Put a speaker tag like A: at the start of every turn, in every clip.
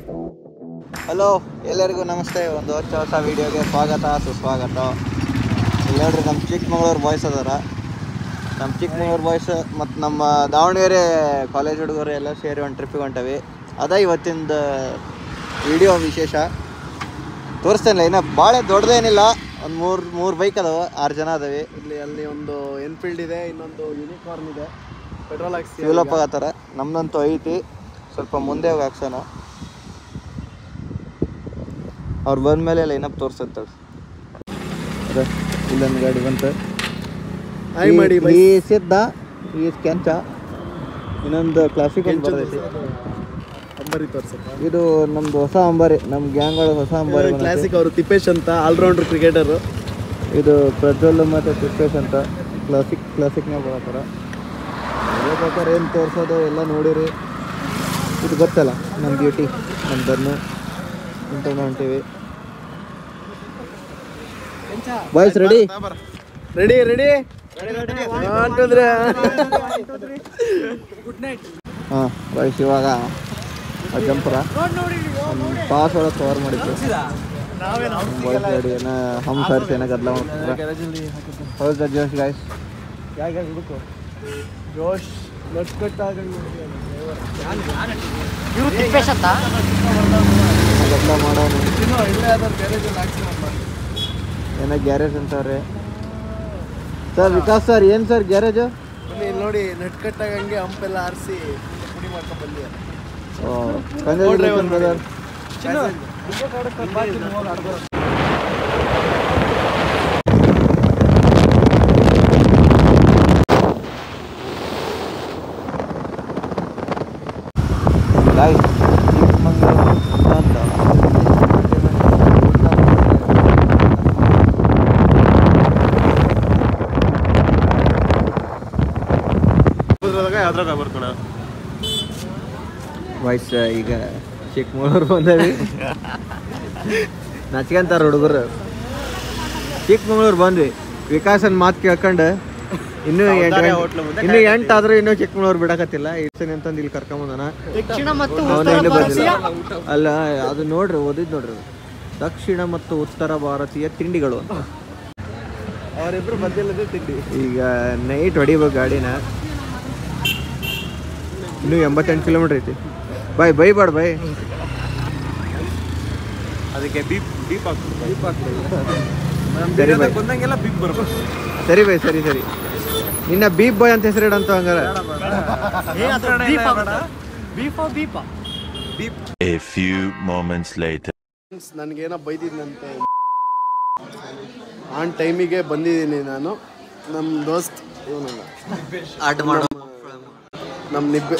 A: Hello, ಎಲ್ಲರಿಗೂ ನಮಸ್ತೆ. ಒಂದು ಹೊಸ ವೀಡಿಯೋಗೆ ಸ್ವಾಗತ ಸುಸ್ವಾಗತ. ಇಲ್ಲಿ ನೋಡ್ರಿ, ನಮ್ಮ ಚಿಕ್ಕಮಗಳೂರು ಬಾಯ್ಸ್ ಅದಾರ. ನಮ್ಮ ಚಿಕ್ಕಮಗಳೂರು ಬಾಯ್ಸ್ ಮತ್ತು ನಮ್ಮ ದಾವಣಗೆರೆ ಕಾಲೇಜ್ ಹುಡುಗರು ಎಲ್ಲ ಸೇರಿ ಒಂದು ಟ್ರಿಪ್ಪಿಗೆ ಹೊಂಟವಿ. ಅದ ಇವತ್ತಿಂದ ವಿಡಿಯೋ ವಿಶೇಷ. ತೋರಿಸ್ತೇನೆ. ಇನ್ನು ಭಾಳ ದೊಡ್ಡದೇನಿಲ್ಲ, ಒಂದು ಮೂರು ಬೈಕ್ ಅದಾವೆ, 6 ಜನ ಅದಾವೆ.
B: ಅಲ್ಲಿ ಒಂದು ಎನ್ಫೀಲ್ಡ್ ಇದೆ, ಇನ್ನೊಂದು ಯೂನಿಕಾರ್ನ್ ಇದೆ. ಪೆಟ್ರೋಲ್ ಹಾಕ್ಸಿ
A: ಫ್ಯೂಲ್ ಅಪ್ ಆಗತ್ತಾರ. ನಮ್ದಂತೂ ಐತಿ, ಸ್ವಲ್ಪ ಮುಂದೆ ಹೋಗಿ ಹಾಕ್ಸೋಣ. ಅವ್ರು ಬಂದಮೇಲೆ ಲೈನಪ್ ತೋರಿಸುತ್ತೆ. ಇಲ್ಲೊಂದು ಗಾಡಿ ಬಂತು. ಈ ಸಿದ್ಧ, ಈ ಕೆಂಚ, ಇನ್ನೊಂದು ಕ್ಲಾಸಿಕ್ ಒಂದು ಬರ್ತೈತಿ.
B: ಅಂಬರಿ ತೋರ್ಸಪ್ಪ.
A: ಇದು ನಮ್ದು ಹೊಸ ಅಂಬಾರಿ, ನಮ್ಮ ಗ್ಯಾಂಗ್ಗಳ ಹೊಸ ಅಂಬಾರಿ
B: ಕ್ಲಾಸಿಕ್. ಅವರು ತಿಪ್ಪೇಶ್ ಅಂತ ಆಲ್ರೌಂಡರ್ ಕ್ರಿಕೆಟರು.
A: ಇದು ಪ್ರಜ್ವಲ್ ಮತ್ತು ತಿಪ್ಪೇಶ್ ಅಂತ ಕ್ಲಾಸಿಕ್ನಾಗ ಬರತ್ತಾರ. ಅದೇ ಪ್ರಕಾರ ಏನು ತೋರಿಸೋದು ಎಲ್ಲ ನೋಡಿರಿ. ಇದು ಗೊತ್ತಲ್ಲ ನಮ್ಮ ಬ್ಯೂಟಿ, ನಮ್ಮ ದನ್ನು ಇಂಥ ಹೊಂಟೀವಿ. Boys ready?
B: ರೆಡಿ ರೆಡಿ ಅಂತಂದ್ರೆ
A: ಹಾಂ ಬಾಯ್ಸ್, ಇವಾಗ ಅಜ್ಜಂಪುರ ಪಾಸ್ ಒಳಗೆ ಕವರ್ ಮಾಡಿದ್ದು. ಬಾಯ್ಸ್ ಗಾಡಿ ಏನೋ ಹಮ್ ಸರ್ಸ್ ಏನೋ ಗದ್ದಲ ಮಾಡ್ತಾರೆ. ಹೌದು ದ ಜೋಶ್ ಗಾಯ್ಸ್.
B: ಜೋಶ್
A: ಗದ್ದಲ ಮಾಡೋನು ಏನೋ ಗ್ಯಾರೇಜ್ ಅಂತಾರೆ ಸರ್. ವಿಕಾಸ್ ಸರ್, ಏನು ಸರ್ ಗ್ಯಾರೇಜು?
B: ನೋಡಿ, ನೆಟ್ ಕಟ್ಟಾಗಂಗೆ ಹಂಪೆಲ್ಲ ಆರಿಸಿ ಪುಡಿ ಮಾಡ್ಕೊಂಡು ಬಂದಿ.
A: Congratulation brother. ವಾಯ್ಸ್ ಈಗ ಚಿಕ್ಕಮಗಳೂರು ಬಂದವಿ. ನಚ್ಕೊಂತಾರ ಹುಡುಗರು. ಚಿಕ್ಕಮಗಳೂರು ಬಂದ್ವಿ. ವಿಕಾಸನ್ ಮಾತು ಕೇಳ್ಕೊಂಡು ಇನ್ನೂ 8 ಆದ್ರೂ ಇನ್ನೂ ಚಿಕ್ಕಮಗಳೂರು ಬಿಡಕತ್ತಿಲ್ಲ. ಇರ್ತೀನಿ ಅಂತಂದು ಇಲ್ಲಿ ಕರ್ಕೊಂಬಂದಾನ. ಅಲ್ಲ, ಅದು ನೋಡ್ರಿ, ಓದಿದ್ ನೋಡ್ರಿ, ದಕ್ಷಿಣ ಮತ್ತು ಉತ್ತರ ಭಾರತೀಯ ತಿಂಡಿಗಳು ಅಂತ.
B: ಅವರಿಬ್ರು ಬಂದಿಲ್ಲದೆ ತಿಂಡಿ.
A: ಈಗ ನೈಟ್ ಹೊಡಿಬೇಕು ಗಾಡಿನ. ಇನ್ನೂ 88 ಕಿಲೋಮೀಟ್ರ್ ಐತಿ. ಬೈಬೇಡ ಬೈ.
B: ಅದಕ್ಕೆ ಬೀಪ್ ಆಗ್ತದೆ.
A: ಬಂದಂಗೆಲ್ಲ ಬೀಪ್ ಬರ್ಬೇಕು. ಸರಿ ಬೈ, ಸರಿ ಸರಿ. ನಿನ್ನ ಬೀಪ್ ಬಾಯ್ ಅಂತ ಹೆಸರಿಡಂತ ಹಂಗಾರ.
C: A few moments later.
B: ನನಗೇನೋ ಬೈದಿದ್ನಂತೆ. ಆನ್ ಟೈಮಿಗೆ ಬಂದಿದ್ದೀನಿ ನಾನು. ನಮ್ಮ ದೋಸ್ತ್ ಇವನಲ್ಲ, ನಮ್ಮ ನಿಬ್ಬೆ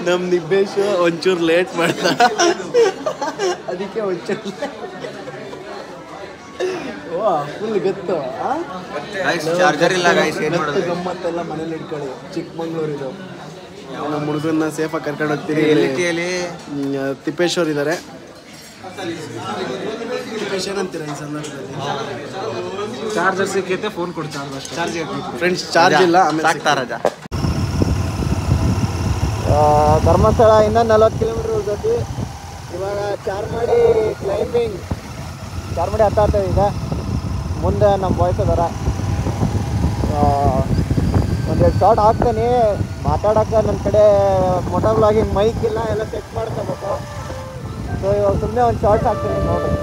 B: ನಮ್ಮ ನಿಬ್ಬೇಶ್ ಒಂಚೂರು ಲೇಟ್ ಮಾಡ್ದ. ಅದಕ್ಕೆ ಒಂಚೂರು ಫುಲ್ ಗೊತ್ತು. ಗಮ್ಮತ್ತೆಲ್ಲ ಮನೇಲಿ ಇಟ್ಕೊಳ್ಳಿ. ಚಿಕ್ಕಮಂಗ್ಳೂರಿದು. ನಮ್ಮ ಹುಡುಗನ್ನ ಸೇಫಾಗಿ ಕರ್ಕೊಂಡು ಹೋಗ್ತೀರಿ. ತಿಪ್ಪೇಶ್ವರ್ ಇದ್ದಾರೆ. ತಿಪ್ಪೇಶ್ ಏನಂತೀರ ಈ ಸಂದರ್ಭದಲ್ಲಿ?
A: ಚಾರ್ಜರ್ ಸಿಕ್ಕೈತೆ, ಫೋನ್ ಕೊಡು. ಚಾರ್ಜ್
B: ಫ್ರೆಂಡ್ಸ್, ಚಾರ್ಜ್ ಇಲ್ಲ.
A: ಧರ್ಮಸ್ಥಳ ಇನ್ನೂ 40 ಕಿಲೋಮೀಟ್ರ್ ಉಳ್ದೈತಿ. ಇವಾಗ ಚಾರ್ಮಾಡಿ ಕ್ಲೈಂಬಿಂಗ್, ಚಾರ್ಮಾಡಿ ಹತ್ತಾಗ್ತೇವೆ. ಈಗ ಮುಂದೆ ನಮ್ಮ ಬಾಯ್ಸ್ ಅದಾರ. ಒಂದೆರಡು ಶಾರ್ಟ್ ಹಾಕ್ತೇನೆ. ಮಾತಾಡೋಕೆ ನನ್ನ ಕಡೆ ಮೊಟೋ ಬ್ಲಾಗಿಂಗ್ ಮೈಕ್ ಇಲ್ಲ, ಎಲ್ಲ ಸೆಟ್ ಮಾಡ್ಕೋಬೇಕು. ಸೊ ಇವಾಗ ಸುಮ್ಮನೆ ಒಂದು ಶಾರ್ಟ್ಸ್ ಹಾಕ್ತೀನಿ ನೋಡಿರಿ.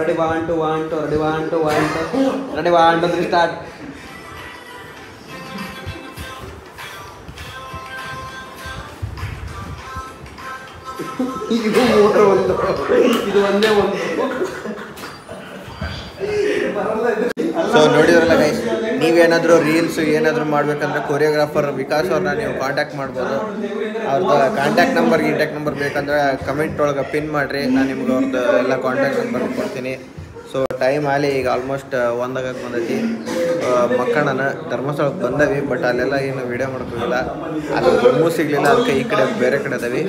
A: Ready 1 2 1 2 ready 1 2 1 2 ready 1 2 3 start. ಇದು ಮೂರು ಒಂದು, ಇದು ಒಂದೇ ಒಂದು. ಸೊ ನೋಡಿದ್ರಲ್ಲ ಗೈಸ್, ನೀವೇನಾದರೂ ರೀಲ್ಸ್ ಏನಾದರೂ ಮಾಡ್ಬೇಕಂದ್ರೆ ಕೊರಿಯೋಗ್ರಾಫರ್ ವಿಕಾಸ್ ಅವ್ರನ್ನ ನೀವು ಕಾಂಟ್ಯಾಕ್ಟ್ ಮಾಡ್ಬೋದು. ಅವ್ರದ್ದು ಕಾಂಟ್ಯಾಕ್ಟ್ ನಂಬರ್ ಬೇಕಂದ್ರೆ ಕಮೆಂಟ್ ಒಳಗೆ ಪಿನ್ ಮಾಡಿರಿ, ನಾನು ನಿಮ್ಗೆ ಅವ್ರದ್ದು ಎಲ್ಲ ಕಾಂಟ್ಯಾಕ್ಟ್ ನಂಬರ್ ಕೊಡ್ತೀನಿ. ಸೊ ಟೈಮ್ ಆಗಲಿ ಈಗ ಆಲ್ಮೋಸ್ಟ್ 1 ಆಗಕ್ಕೆ ಬಂದೈತಿ. ಮಕ್ಕಳನ್ನ ಧರ್ಮಸ್ಥಳಕ್ಕೆ ಬಂದವಿ, ಬಟ್ ಅಲ್ಲೆಲ್ಲ ಏನು ವೀಡಿಯೋ ಮಾಡ್ಕೋಗಿಲ್ಲ, ಅಲ್ಲಿ ರೂಮು ಸಿಗಲಿಲ್ಲ. ಅದಕ್ಕೆ ಈ ಕಡೆ ಬೇರೆ ಕಡೆ ಅದಾವಿ.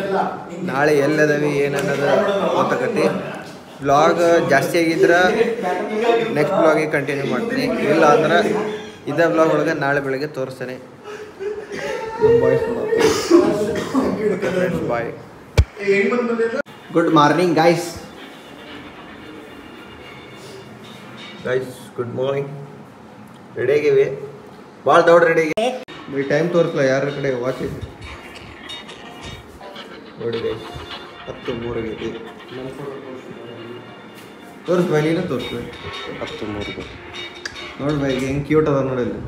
A: ನಾಳೆ ಎಲ್ಲದವಿ ಏನನ್ನೋದು ಗೊತ್ತಾಗತ್ತಿ. ವ್ಲಾಗ್ ಜಾಸ್ತಿ ಆಗಿದ್ರೆ ನೆಕ್ಸ್ಟ್ ವ್ಲಾಗಿಗೆ ಕಂಟಿನ್ಯೂ ಮಾಡ್ತೀನಿ, ಇಲ್ಲ ಅಂದ್ರೆ ಇದೇ ವ್ಲಾಗ್ ಒಳಗೆ ನಾಳೆ ಬೆಳಗ್ಗೆ ತೋರಿಸ್ತೇನೆ. Bye. Good morning guys. Good morning. Ready ಆಗೀವಿ, ಭಾಳ ದೊಡ್ಡ ರೆಡಿ ಆಗಿ. ಈ ಟೈಮ್ ತೋರಿಸಲ್ಲ ಯಾರ ಕಡೆ ವಾಚ್ ಐತಿ ನೋಡಿ ಗೈಸ್, 10:03 ಆಗೈತಿ. ತೋರಿಸ್ ಬೈ, ನೀನು ತೋರಿಸ್ಬೈ. 10:03 ನೋಡಿ ಬೈ, ಹೆಂಗೆ ಕ್ಯೂಟ್ ಅದ ನೋಡಿ ಅಲ್ಲಿ.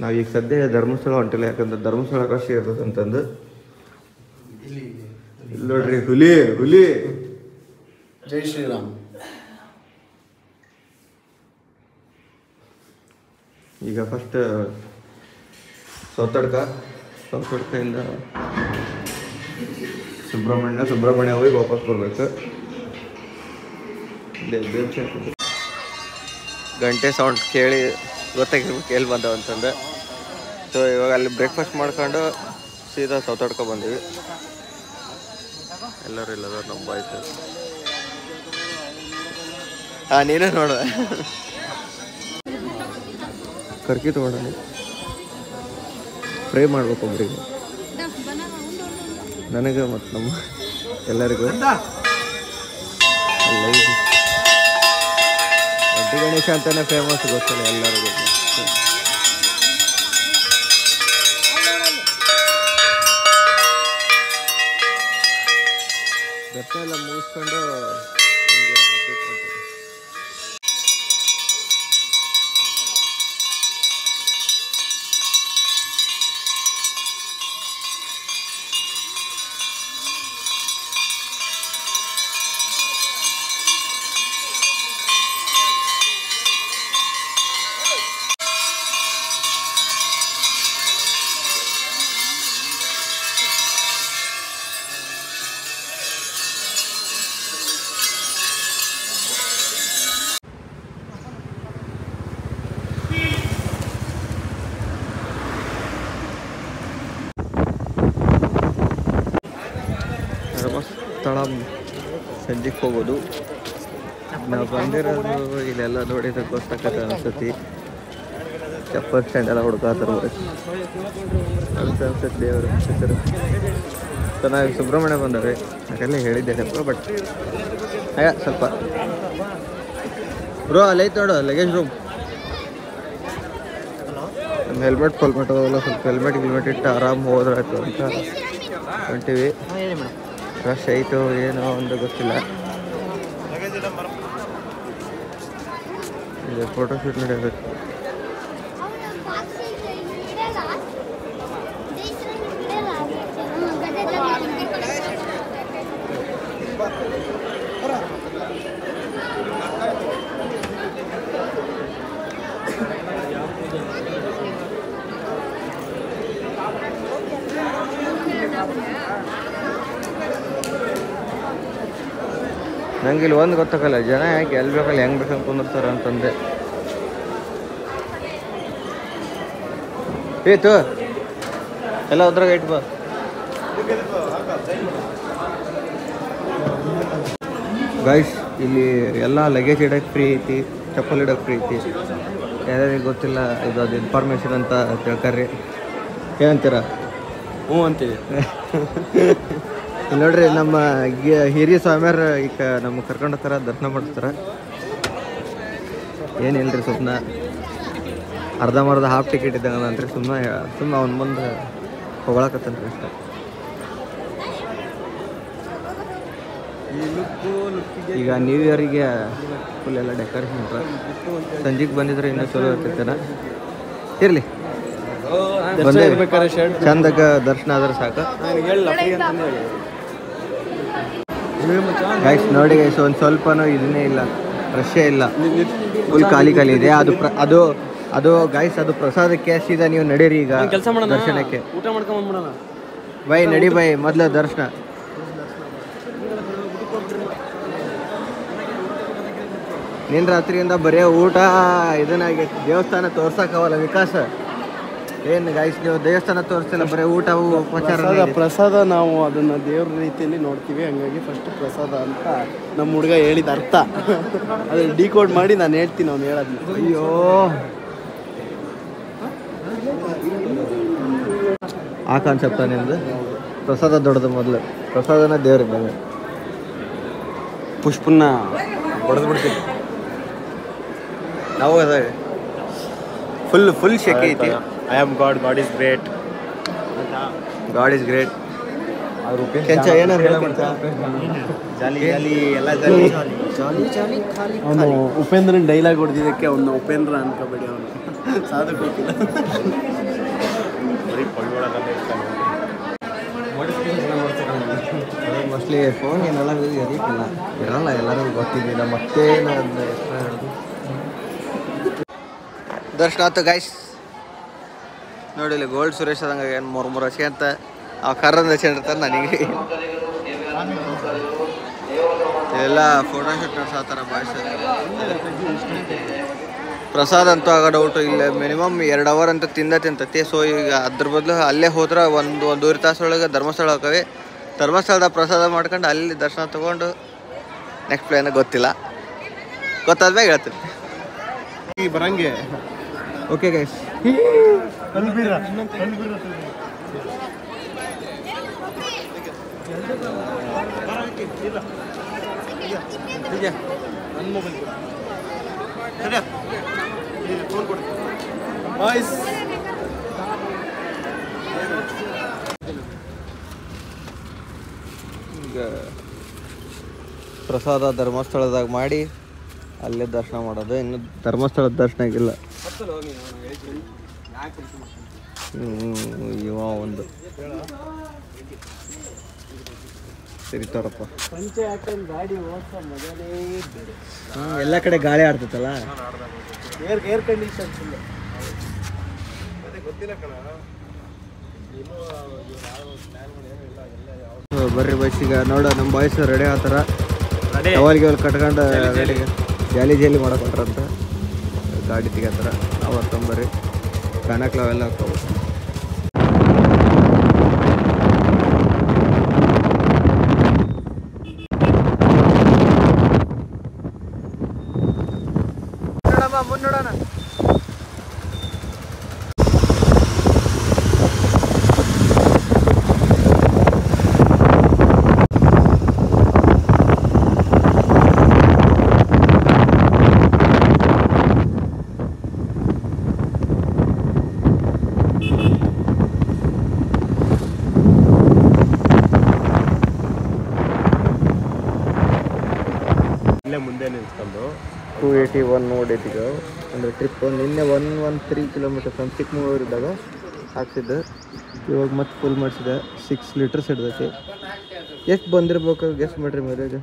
A: ನಾವೀಗ ಸದ್ಯ ಧರ್ಮಸ್ಥಳ ಹೊಂಟಿಲ್ಲ, ಯಾಕಂದ್ರೆ ಧರ್ಮಸ್ಥಳ ರಶ್ ಇರ್ತದೆ ಅಂತಂದು. ಇಲ್ಲಿ ನೋಡ್ರಿ ಹುಲಿ.
B: ಜೈ ಶ್ರೀರಾಮ್.
A: ಈಗ ಫಸ್ಟ್ ಸೌತಡ್ಕದಿಂದ ಸುಬ್ರಹ್ಮಣ್ಯ ಹೋಗಿ ವಾಪಸ್ ಬರಬೇಕು. ಗಂಟೆ ಸೌಂಡ್ ಕೇಳಿ ಗೊತ್ತಾಗಿರ್ಬೇಕು ಎಲ್ಲಿ ಬಂದವ ಅಂತಂದು. ಸೊ ಇವಾಗ ಅಲ್ಲಿ ಬ್ರೇಕ್ಫಾಸ್ಟ್ ಮಾಡ್ಕೊಂಡು ಸೀದಾ ಸೌತಡ್ಕ ಬಂದೀವಿ. ಎಲ್ಲರೂ ಇಲ್ಲದ ನಮ್ಮ ಬಾಯ್ಸ್. ನೀನು ನೋಡ ಕರ್ಕಿ ತೊಗೊಂಡು ಫ್ರೈ ಮಾಡ್ಬೇಕು ಒಬ್ರಿಗೆ, ನನಗೆ ಮತ್ತು ನಮ್ಮ ಎಲ್ಲರಿಗೂ. ದೊಡ್ಡ ಗಣೇಶ ಅಂತಾನೆ ಫೇಮಸ್, ಗೊತ್ತಿಲ್ಲ ಎಲ್ಲರಿಗೂ. ದರ್ಶನ ಎಲ್ಲ ಮುಗಿಸ್ಕೊಂಡು ಹೀಗೆ ಅಪ್ಡೇಟ್ ಮಾಡ್ತಾರೆ. ಧರ್ಮಸ್ಥಳ ಸಂಜೆಗೆ ಹೋಗೋದು. ನಾವು ಬಂದಿರೋದು ಇಲ್ಲೆಲ್ಲ ನೋಡಿದ್ರೆ ಗೊತ್ತಾಗತ್ತೆ ಅನ್ಸತಿ. ಚಪ್ಪಲ್ ಸ್ಟ್ಯಾಂಡ್ ಎಲ್ಲ ಹುಡ್ಕಾತಾರೆ ಅಂತ ಅನ್ಸತ್ತೆ ದೇವರು ಹೆಸರು. ಸೊ ನಾವು ಸುಬ್ರಹ್ಮಣ್ಯ ಬಂದವೆ, ಹಾಗೆಲ್ಲ ಹೇಳಿದ್ದೆ ಸ್ವಲ್ಪ. ಬಟ್ ಸ್ವಲ್ಪ ಬ್ರೋ ಅಲ್ಲೈತೆ ನೋಡು ಲಗೇಜ್ ರೂಮ್. ನಮ್ಮ ಹೆಲ್ಮೆಟ್ ಅವೆಲ್ಲ ಸ್ವಲ್ಪ ಹೆಲ್ಮೆಟ್ ಇಟ್ಟು ಆರಾಮ್ ಹೋದ್ರಾಯ್ತು ಅಂತ ಹೊಂಟಿವಿ. ರಶ್ ಆಯಿತು ಏನೋ ಒಂದು ಗೊತ್ತಿಲ್ಲ. ಇದು ಫೋಟೋಶೂಟ್ ನಡೆಯಬೇಕು. ನಂಗೆ ಇಲ್ಲಿ ಒಂದು ಗೊತ್ತಾಗಲ್ಲ, ಜನ ಯಾಕೆ ಎಲ್ಲಿ ಬೇಕಲ್ಲ ಹೆಂಗೆ ಬೇಕಂತ ಕುಂದಿರ್ತಾರೆ ಅಂತಂದೆ. ಏತು ಎಲ್ಲ ಉದ್ರಾಗ ಇಟ್ಟು ಬಾ. ಗೈಸ್ ಇಲ್ಲಿ ಎಲ್ಲ ಲಗೇಜ್ ಇಡೋಕ್ಕೆ ಫ್ರೀ ಐತಿ, ಚಪ್ಪಲ್ ಇಡೋಕ್ಕೆ ಫ್ರೀ ಐತಿ. ಯಾರ್ಯಾರಿಗೆ ಗೊತ್ತಿಲ್ಲ ಇದು ಅದು ಇನ್ಫಾರ್ಮೇಷನ್ ಅಂತ ತಿಳ್ಕರ್ರಿ. ಏನಂತೀರ?
B: ಹ್ಞೂ ಅಂತೀವಿ.
A: ಇಲ್ಲಿ ನೋಡ್ರಿ ನಮ್ಮ ಹಿರಿಯ ಸ್ವಾಮಿಯರು ಈಗ ನಮಗೆ ಕರ್ಕೊಂಡು ಹೋಗ್ತಾರ, ದರ್ಶನ ಮಾಡಿಸ್ತಾರೆ. ಏನಿಲ್ರಿ, ಸುಮ್ಮನೆ ಅರ್ಧಂಬರ್ಧ ಹಾಫ್ ಟಿಕೆಟ್ ಇದ್ದಂಗೆ ಅಂತ್ರಿ. ಸುಮ್ಮನೆ ಅವ್ನ ಮುಂದೆ ಹೊಗಳಕತ್ತೇನೆ ಅಷ್ಟೇ. ಈಗ ನ್ಯೂ ಇಯರಿಗೆ ಫುಲ್ ಎಲ್ಲ ಡೆಕೋರೇಷನ್ ಇಟ್ರ. ಸಂಜೆಗೆ ಬಂದಿದ್ರೆ ಇನ್ನೂ ಚಲೋ ಇರ್ತೈತೇನ. ಇರಲಿ
B: ಬೇಕಾದ್ರೆ ಶರ್ಟ್
A: ಚಂದಾಗ ದರ್ಶನ ಆದ್ರೆ ಸಾಕು. ಗೈಸ್ ನೋಡಿ ಗೈಸ್, ಒಂದು ಸ್ವಲ್ಪನೂ ಇದನ್ನೇ ಇಲ್ಲ, ರಶ್ಶೇ ಇಲ್ಲ, ಫುಲ್ ಖಾಲಿ ಇದೆ. ಅದು ಗೈಸ್ ಅದು ಪ್ರಸಾದಕ್ಕೆ ಸೀದಾ ನೀವು ನಡೀರಿ ಈಗ
B: ಕೆಲಸ ಮಾಡೋಣ,
A: ದರ್ಶನಕ್ಕೆ.
B: ಊಟ ಮಾಡ್ಕೊಂಡ್ ಬಂದ್ಬಿಡೋಣ.
A: ಬೈ ನಡಿ ಬೈ, ಮೊದಲು ದರ್ಶನ. ನಿನ್ನ ರಾತ್ರಿಯಿಂದ ಬರೀ ಊಟ ಇದನ್ನಾಗೈತಿ. ದೇವಸ್ಥಾನ ತೋರ್ಸಕ್ಕಾಗಲ್ಲ ವಿಕಾಸ. ಏನು ಗೈಸ್ ನೀವು ದೇವಸ್ಥಾನ ತೋರಿಸ್ತಿಲ್ಲ, ಬರೀ ಊಟ ಉಪಚಾರ.
B: ಪ್ರಸಾದ ನಾವು ಅದನ್ನ ದೇವ್ರ ರೀತಿಯಲ್ಲಿ ನೋಡ್ತೀವಿ, ಹಂಗಾಗಿ ಫಸ್ಟ್ ಪ್ರಸಾದ ಅಂತ ನಮ್ಮ ಹುಡುಗ ಹೇಳಿದ ಅರ್ಥ ಅದ್ರ ಡಿಕೋಡ್ ಮಾಡಿ ನಾನು ಹೇಳ್ತೀನಿ ಅವ್ನು ಹೇಳೋದ್ನ.
A: ಅಯ್ಯೋ ಆ ಕಾನ್ಸೆಪ್ಟ ನಿಮ್ದು. ಪ್ರಸಾದ ದೊಡ್ಡದು, ಮೊದಲು ಪ್ರಸಾದನ ದೇವ್ರಿದ್ದಂಗೆ.
B: ಪುಷ್ಪನ್ನ ಹೊಡೆದು ಬಿಡ್ತೀವಿ
A: ನಾವು. ಅದೇ ಫುಲ್ ಶೆಕೆ ಐತಿ.
B: I am God, God is great.
A: God is great. Kencha ಏನಾರು ಹೇಳ್ಕೊಂತ ಜಾಲಿ ಜಾಲಿ ಎಲ್ಲ ಜಾಲಿ ಜಾಲಿ ಜಾಲಿ ಖಾಲಿ.
B: ಅವನು ಉಪೇಂದ್ರನ್ ಡೈಲಾಗ್ ಹೊಡೆದಿದ್ದಕ್ಕೆ ಅವನು ಉಪೇಂದ್ರ ಅನ್ಕೋಬೇಡಿ, ಅವನು ಸಾಧಕ ಹೋಗಿಲ್ಲ.
A: ಮೋಸ್ಟ್ಲಿ ಫೋನ್ ಏನೆಲ್ಲ ಅದಕ್ಕಿಲ್ಲ ಇರಲ್ಲ, ಎಲ್ಲರಿಗೂ ಗೊತ್ತಿದ್ದಿಲ್ಲ. ಮತ್ತೇನು ಅದನ್ನ ಹೆಸರು ಹೇಳೋದು. ದರ್ಶನ ಆಯ್ತು ಗೈಸ್. ನೋಡಿಲ್ಲ ಗೋಲ್ಡ್ ಸುರೇಶ್ ಅದಂಗೆ ಏನು ಮೂರು ಹಸಿ ಅಂತ ಆ ಕರ್ರಂದು ಹಚ್ಚಿರ್ತಾರೆ ನನಗೆ. ಎಲ್ಲ ಫೋಟೋಶೂಟ್ ನಡೆಸತ್ತಾರ ಬಾಯ್ಸ್. ಪ್ರಸಾದ ಅಂತೂ ಆಗೋ ಡೌಟು ಇಲ್ಲ. ಮಿನಿಮಮ್ 2 ಅವರ್ ಅಂತ ತಿಂತೈತಿ. ಸೊ ಈಗ ಅದ್ರ ಬದಲು ಅಲ್ಲೇ ಹೋದ್ರೆ ಒಂದೂವರೆ ತಾಸೊಳಗೆ ಧರ್ಮಸ್ಥಳ ಹೋಗ್ತವೆ. ಧರ್ಮಸ್ಥಳದ ಪ್ರಸಾದ ಮಾಡ್ಕೊಂಡು ಅಲ್ಲಿ ದರ್ಶನ ತೊಗೊಂಡು ನೆಕ್ಸ್ಟ್ ಪ್ಲೇನ ಗೊತ್ತಿಲ್ಲ, ಗೊತ್ತಾದ್ಮೇಲೆ ಹೇಳ್ತೀನಿ.
B: ಬರಂಗೆ
A: ಓಕೆ ಗೈಸ್. ಈಗ ಪ್ರಸಾದ ಧರ್ಮಸ್ಥಳದಾಗ ಮಾಡಿ ಅಲ್ಲೇ ದರ್ಶನ ಮಾಡೋದು. ಇನ್ನು ಧರ್ಮಸ್ಥಳದ ದರ್ಶನ ಆಗಿಲ್ಲ. ಇವ ಒಂದು ಸರಿತಾರಪ್ಪ. ಎಲ್ಲ ಕಡೆ ಗಾಳಿ ಆಡ್ತೈತಲ್ಲ.
B: ಏರ್ ಕಂಡೀಷನ್
A: ಬರ್ರಿ ಬಸ್. ಈಗ ನೋಡ ನಮ್ಮ ಬಾಯ್ಸ್ ರೆಡಿ ಆತಾರ. ಟವಲ್ಗೆ ಕಟ್ಕೊಂಡು ರೆಡಿ ಜಾಲಿ ಮಾಡಕೊಂಡ್ರಂತ ಗಾಡಿ ತೆಗಿತಾರ. ಅವತ್ತೊಂಬರ್ರಿ ಕಣಕ್ಲ ಅವೆಲ್ಲ ಹಾಕವು. ಮುನ್ನೋಡೋಣ.
B: ಮುಂದೆ ನಿಂತ್ಕೊಂಡು
A: 281 ನೋಡಿದ್ದೀಗ. ಅಂದರೆ ಟ್ರಿಪ್ ನಿನ್ನೆ 113 ಕಿಲೋಮೀಟರ್ ನಮ್ಮ ಚಿಕ್ಕಮಗಳೂರಿದ್ದಾಗ ಹಾಕ್ಸಿದ್ದು. ಇವಾಗ ಮತ್ತೆ ಫುಲ್ ಮಾಡಿಸಿದೆ. 6 ಲೀಟರ್ಸ್ ಹಿಡ್ದೈತಿ. ಎಷ್ಟು ಬಂದಿರ್ಬೇಕು ಗೆಸ್ಟ್ ಮಾಡ್ರಿ ಮೈಲೇಜ್.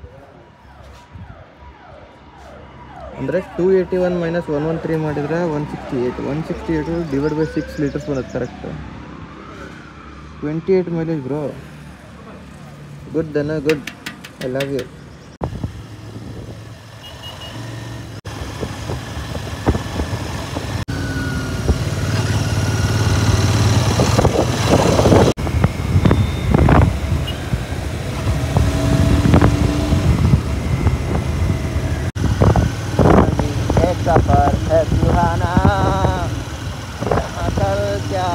A: ಅಂದರೆ 281 ಮೈನಸ್ 113 ಮಾಡಿದ್ರೆ 168 ಡಿವೈಡ್ ಬೈ 6 ಲೀಟರ್ಸ್ ಬರುತ್ತೆ ಕರೆಕ್ಟ್. 28 mileage bro. ಗುಡ್ ದನ ಗುಡ್. I love you. सफर है सुहाना, कर क्या